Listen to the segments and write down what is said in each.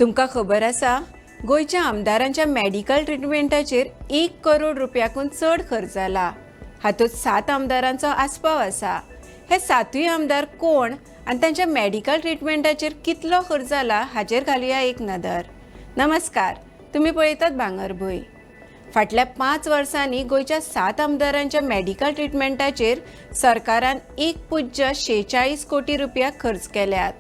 तुमकां खबर आसा, गोंयच्या आमदारांच्या मेडिकल ट्रिटमेंटाचेर 1 करोड रुपयाकून चड खर्च जाला। हातूंत 7 आमदारांचो आस्पाव आसा। हे 7य आमदार कोण आनी तांच्या मेडिकल ट्रिटमेंटाचेर कितलो खर्च जाला हाचेर घालुया एक नदर। नमस्कार, तुमी पळयतात भांगरभूंय। फाटल्या 5 वर्सांनी गोंयच्या 7 आमदारांच्या मेडिकल ट्रिटमेंटाचेर सरकारान 1.46 कोटी रुपया खर्च केल्यात।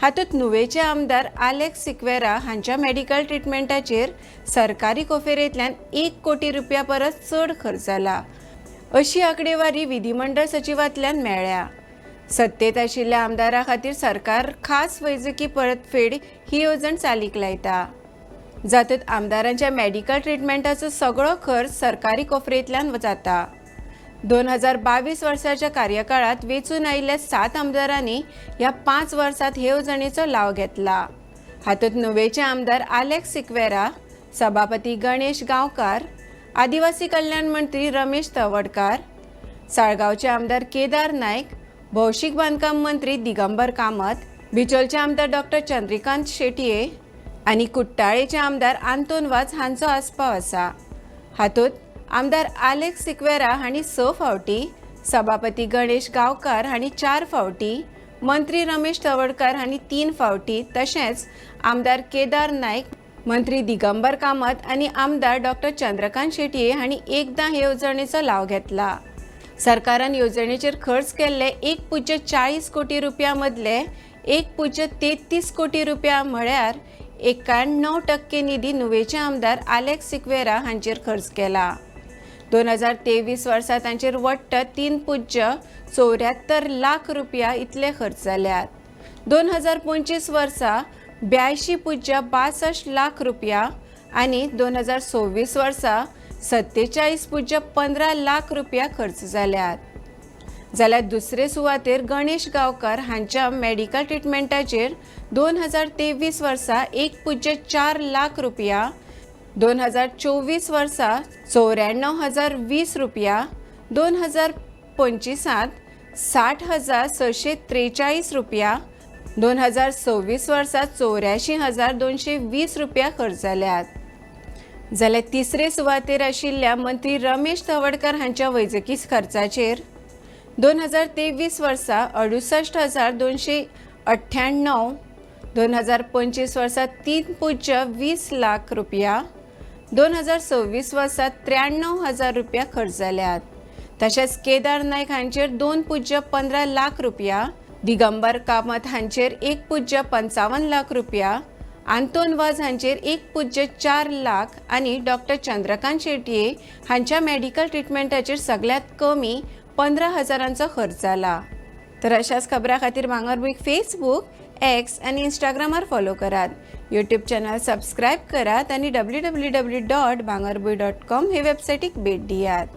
हातूंत नुवेचे आमदार आलेक्स सिक्वेरा हांच्या मेडिकल ट्रिटमेंटाचेर सरकारी कोफेरेंतल्यान 1 कोटी रुपया परस चड खर्च जाला, अशी आंकडेवारी विधिमंडळ सचिवांतल्यान मेळ्ळ्या। सत्तेत आशिल्ल्या आमदारां खातीर सरकार खास वैजकी परतफेड ही येवजण चालीक लायता, जातूंत आमदारांच्या मेडिकल ट्रिटमेंटाचो सगळो खर्च सरकारी कोफरेंतल्यान जाता। 2022 वर्साच्या कार्यकाळात वेंचून आयिल्ल्या 7 आमदारांनी ह्या 5 वर्सांत हे येवजणेचो लाव घेतला। हातूंत नुवेचे आमदार आलेक्स सिक्वेरा, सभापती गणेश गांवकार, आदिवासी कल्याण मंत्री रमेश तवडकार, साळगांवचे आमदार केदार नायक, भौशीक बांदकाम मंत्री दिगंबर कामत, बिचोलचे आमदार डॉ चंद्रकांत शेटये आनी कुट्टाळेचे आमदार आंतोन वाझ हांचो आस्पाव आसा। हातूंत आमदार आलेक्स सिक्वेरा हांणी 6 फावटी, सभापती गणेश गांवकार हांणी 4 फावटी, मंत्री रमेश तवडकार हांणी 3 फावटी, तशेंच आमदार केदार नायक, मंत्री दिगंबर कामत आनी आमदार डॉ चंद्रकांत शेटये हांणी एकदां हे येवजणेचो लाव घेतला। सरकारान येवजणेचेर खर्च केल्ले 1.40 कोटी रुपया मदले 1.33 कोटी रुपया म्हळ्यार 91% निधी नुवेचे आमदार आलेक्स सिक्वेरा हांचेर खर्च केला। 2023 वर्सा तांचेर वट्ट 3.74 लाख रुपया इतले खर्च जाल्यात। 2025 वर्सा 82.62 लाख रुपया आनी 2026 वर्सा 47.15 लाख रुपया खर्च जाल्यात। जाल्यार दुसरे सुवातेर गणेश गांवकार हांच्या मेडिकल ट्रिटमेंटाचेर 2023 वर्सा 1.4 लाख रुपया, 2024 वर्सा 94,020 रुपया, 2025 60,643 रुपया, 2026 वर्सा 84,220 रुपया खर्च जाल्यात। जाल्यार तिसरे सुवातेर आशिल्ल्या मंत्री रमेश तवडकार हांच्या वैजकी खर्चाचेर 2023 वर्सा 68,298, 2025 वर्सा 3.20 लाख रुपया, 2026 वर्सा 93,000 रुपया खर्च जाल्यात। तशेंच केदार नायक हांचेर 2.15 लाख रुपया, दिगंबर कामत हांचेर 1.55 लाख रुपया, आंतोन वाझ हांचेर 1.4 लाख आनी डॉ चंद्रकांत शेटये हांच्या मेडिकल ट्रिटमेंटाचेर सगळ्यांत कमी 15,000 खर्च जाला। तर अशाच खबरां खातीर भांगरभूंय फेसबुक, एक्स आनी इंस्टाग्रामार फॉलो करात। यूट्यूब चॅनल सबस्क्रायब करात आनी www.bhangarbuy.com हे वेबसायटीक भेट दियात।